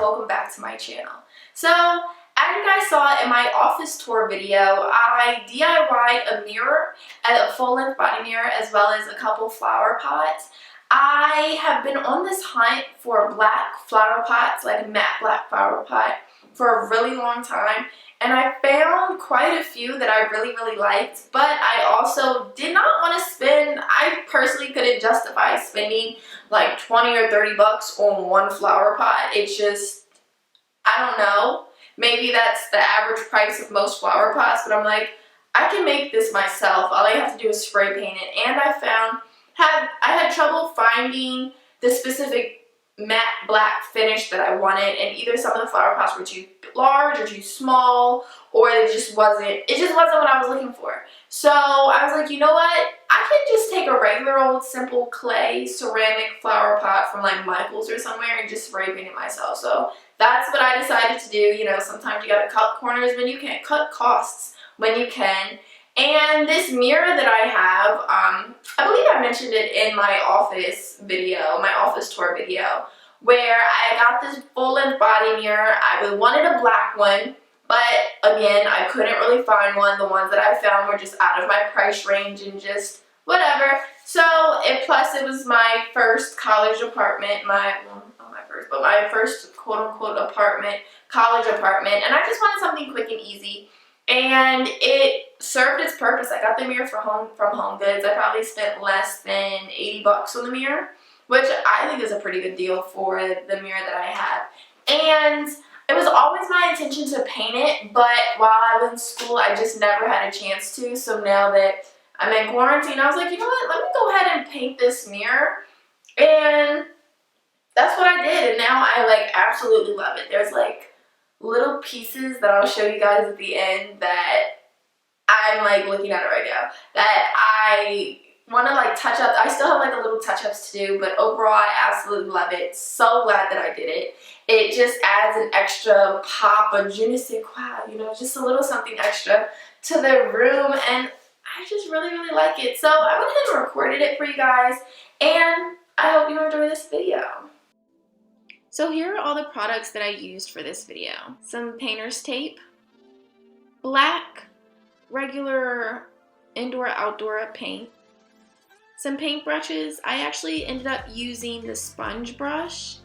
welcome back to my channel. So, as you guys saw in my office tour video, I DIY'd a mirror, a full-length body mirror, as well as a couple flower pots. I have been on this hunt for black flower pots, like a matte black flower pot, for a really long time. And I found quite a few that I really liked, but I also did not want to spend, I personally couldn't justify spending like 20 or 30 bucks on one flower pot. It's just, I don't know, maybe that's the average price of most flower pots, but I'm like, I can make this myself. All I have to do is spray paint it. And I had trouble finding the specific matte black finish that I wanted, and either some of the flower pots were too large or too small, or it just wasn't what I was looking for. So I was like, you know what, I can just take a regular old simple clay ceramic flower pot from like Michael's or somewhere and just spray paint it myself. So that's what I decided to do. You know, sometimes you gotta cut corners when you can, cut costs when you can. And this mirror that I have, I believe I mentioned it in my office video, my office tour video, where I got this full-length body mirror. I wanted a black one, but again, I couldn't really find one. The ones that I found were just out of my price range and just whatever. So, plus it was my first college apartment, my first quote-unquote apartment, college apartment, and I just wanted something quick and easy. And it served its purpose. I got the mirror from Home Goods. I probably spent less than 80 bucks on the mirror, which I think is a pretty good deal for the mirror that I have. And it was always my intention to paint it, but while I was in school, I just never had a chance to. So now that I'm in quarantine, I was like, you know what, let me go ahead and paint this mirror. And that's what I did, and now I like absolutely love it. There's like little pieces that I'll show you guys at the end that I'm like looking at it right now that I want to like touch up. I still have like a little touch-ups to do, but overall I absolutely love it. So glad that I did it. It just adds an extra pop, a je ne sais quoi, you know, just a little something extra to the room, and I just really like it. So I went ahead and recorded it for you guys, and I hope you enjoy this video. So here are all the products that I used for this video. Some painter's tape, black, regular indoor-outdoor paint, some paint brushes. I actually ended up using the sponge brush,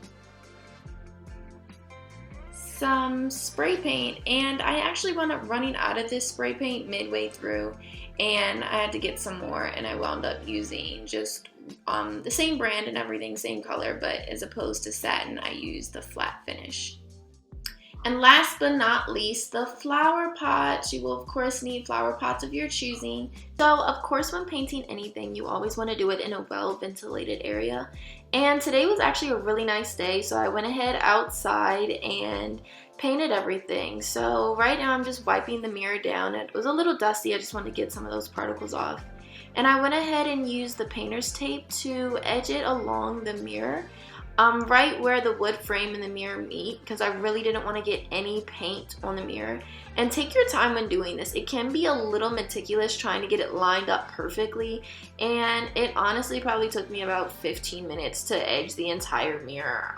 some spray paint, and I actually wound up running out of this spray paint midway through, and I had to get some more, and I wound up using just the same brand and everything, same color, but as opposed to satin, I used the flat finish. And last but not least, the flower pots. You will of course need flower pots of your choosing. So of course when painting anything, you always want to do it in a well-ventilated area. And today was actually a really nice day, so I went ahead outside and painted everything. So right now I'm just wiping the mirror down. It was a little dusty, I just wanted to get some of those particles off. And I went ahead and used the painter's tape to edge it along the mirror, right where the wood frame and the mirror meet, because I really didn't want to get any paint on the mirror. And take your time when doing this. It can be a little meticulous trying to get it lined up perfectly, and it honestly probably took me about 15 minutes to edge the entire mirror.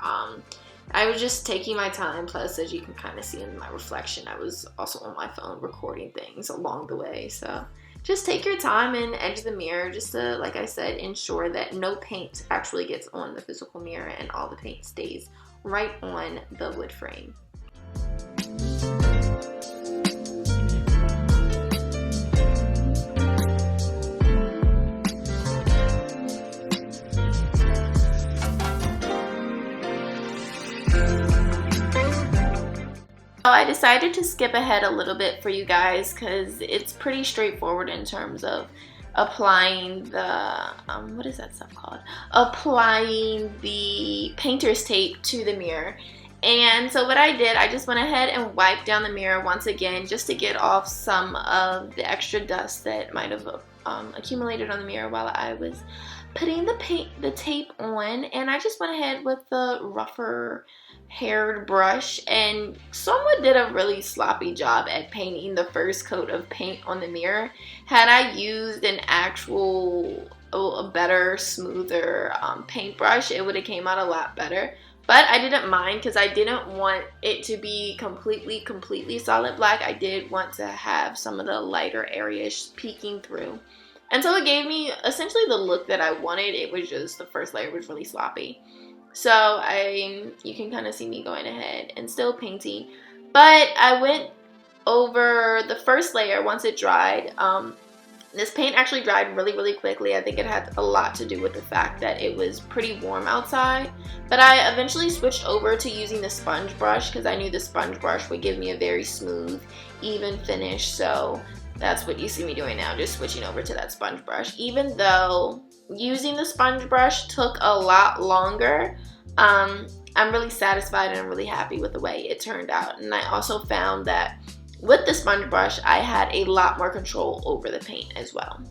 I was just taking my time, plus as you can kind of see in my reflection, I was also on my phone recording things along the way. So just take your time and edge the mirror just to, like I said, ensure that no paint actually gets on the physical mirror and all the paint stays right on the wood frame. I decided to skip ahead a little bit for you guys because it's pretty straightforward in terms of applying the, what is that stuff called? Applying the painter's tape to the mirror. And so what I did, I just went ahead and wiped down the mirror once again just to get off some of the extra dust that might have accumulated on the mirror while I was putting the tape on. And I just went ahead with the rougher haired brush, and someone did a really sloppy job at painting the first coat of paint on the mirror. Had I used an actual, a better, smoother paintbrush, it would have came out a lot better. But I didn't mind because I didn't want it to be completely solid black. I did want to have some of the lighter areas peeking through. And so it gave me essentially the look that I wanted. It was just the first layer was really sloppy. So you can kind of see me going ahead and still painting. But I went over the first layer once it dried. This paint actually dried really quickly. I think it had a lot to do with the fact that it was pretty warm outside. But I eventually switched over to using the sponge brush because I knew the sponge brush would give me a very smooth, even finish. So that's what you see me doing now, just switching over to that sponge brush. Even though using the sponge brush took a lot longer, I'm really satisfied and I'm really happy with the way it turned out. And I also found that with the sponge brush, I had a lot more control over the paint as well.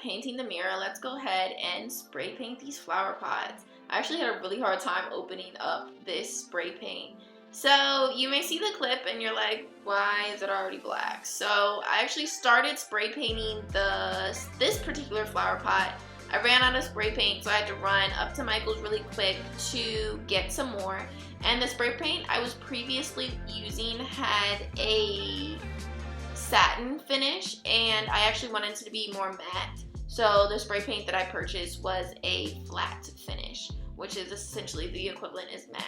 Painting the mirror, let's go ahead and spray paint these flower pots. I actually had a really hard time opening up this spray paint. So you may see the clip and you're like, why is it already black? So I actually started spray painting this particular flower pot. I ran out of spray paint, so I had to run up to Michael's really quick to get some more. And the spray paint I was previously using had a satin finish, and I actually wanted it to be more matte. So the spray paint that I purchased was a flat finish, which is essentially the equivalent as matte.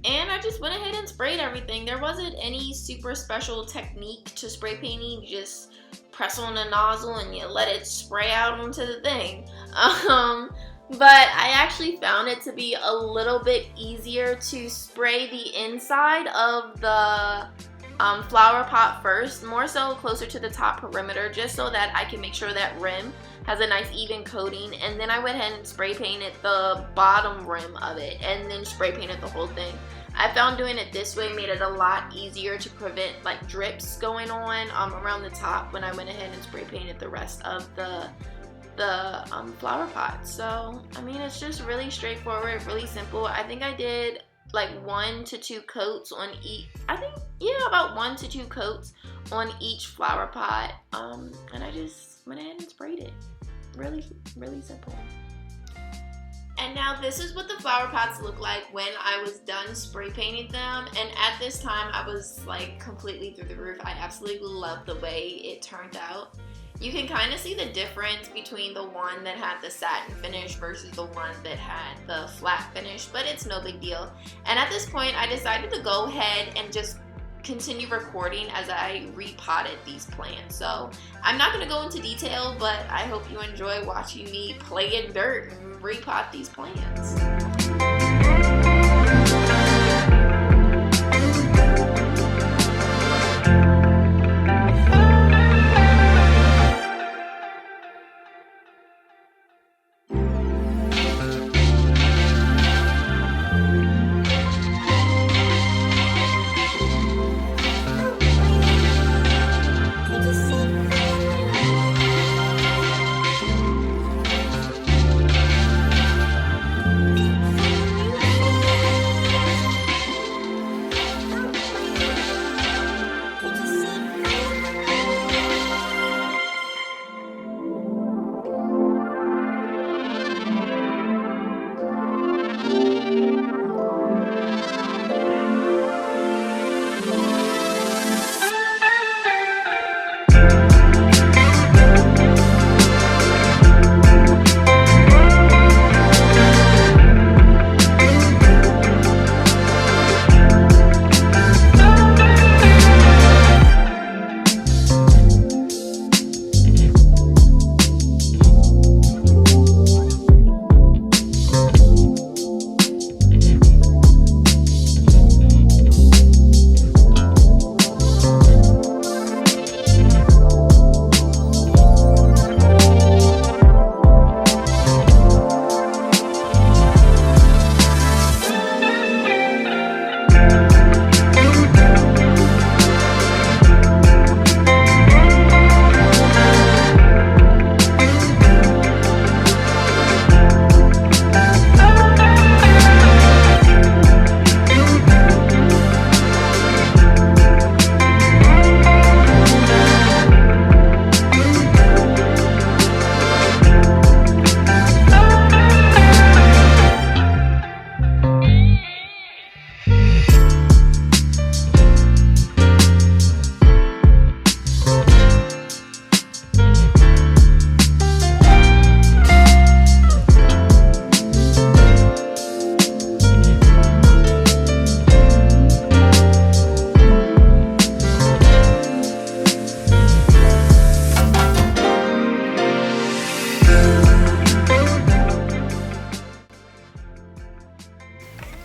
And I just went ahead and sprayed everything. There wasn't any super special technique to spray painting. You just press on the nozzle and you let it spray out onto the thing. But I actually found it to be a little bit easier to spray the inside of the flower pot first, more so closer to the top perimeter, just so that I can make sure that rim has a nice even coating. And then I went ahead and spray painted the bottom rim of it and then spray painted the whole thing. I found doing it this way made it a lot easier to prevent like drips going on around the top when I went ahead and spray painted the rest of the flower pot. So I mean, it's just really straightforward, really simple. I think I did like 1 to 2 coats on each, about 1 to 2 coats on each flower pot, and I just went ahead and sprayed it. Really simple. And now this is what the flower pots look like when I was done spray painting them, and at this time I was like completely through the roof. I absolutely loved the way it turned out. You can kind of see the difference between the one that had the satin finish versus the one that had the flat finish, but it's no big deal. And at this point, I decided to go ahead and just continue recording as I repotted these plants. So I'm not going to go into detail, but I hope you enjoy watching me play in dirt and repot these plants.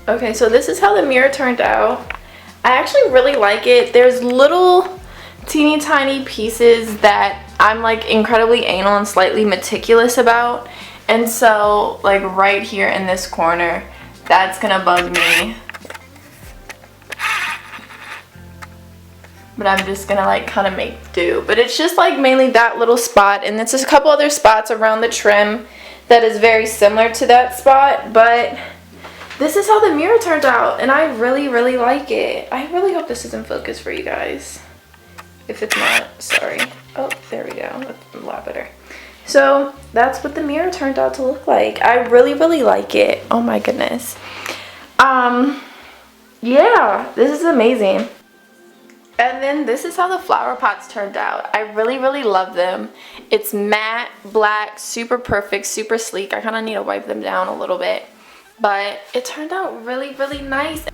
Okay, so this is how the mirror turned out. I actually really like it. There's little teeny tiny pieces that I'm like incredibly anal and slightly meticulous about. And so like right here in this corner, that's gonna bug me. But I'm just gonna like kind of make do. But it's just like mainly that little spot, and it's just a couple other spots around the trim that is very similar to that spot. But this is how the mirror turned out, and I really, really like it. I really hope this is in focus for you guys. If it's not, sorry. Oh, there we go. That's a lot better. So that's what the mirror turned out to look like. I really, really like it. Oh my goodness. Yeah, this is amazing. And then this is how the flower pots turned out. I really, really love them. It's matte, black, super perfect, super sleek. I kind of need to wipe them down a little bit. But it turned out really, really nice.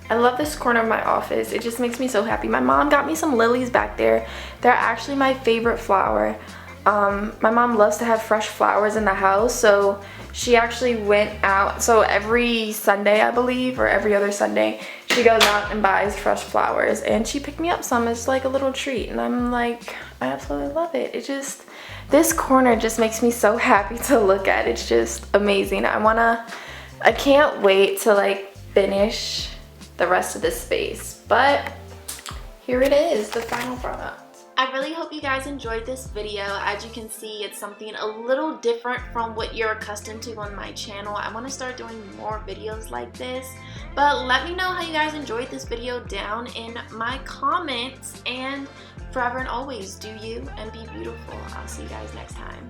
I love this corner of my office. It just makes me so happy. My mom got me some lilies back there. They're actually my favorite flower. My mom loves to have fresh flowers in the house, so she actually went out. So every Sunday, I believe, or every other Sunday, she goes out and buys fresh flowers, and she picked me up some. It's like a little treat, and I'm like, I absolutely love it. It just, this corner just makes me so happy to look at. It's just amazing. I can't wait to like finish the rest of this space, but here it is, the final product. I really hope you guys enjoyed this video. As you can see, it's something a little different from what you're accustomed to on my channel. I want to start doing more videos like this, but let me know how you guys enjoyed this video down in my comments, and forever and always, do you and be beautiful. I'll see you guys next time.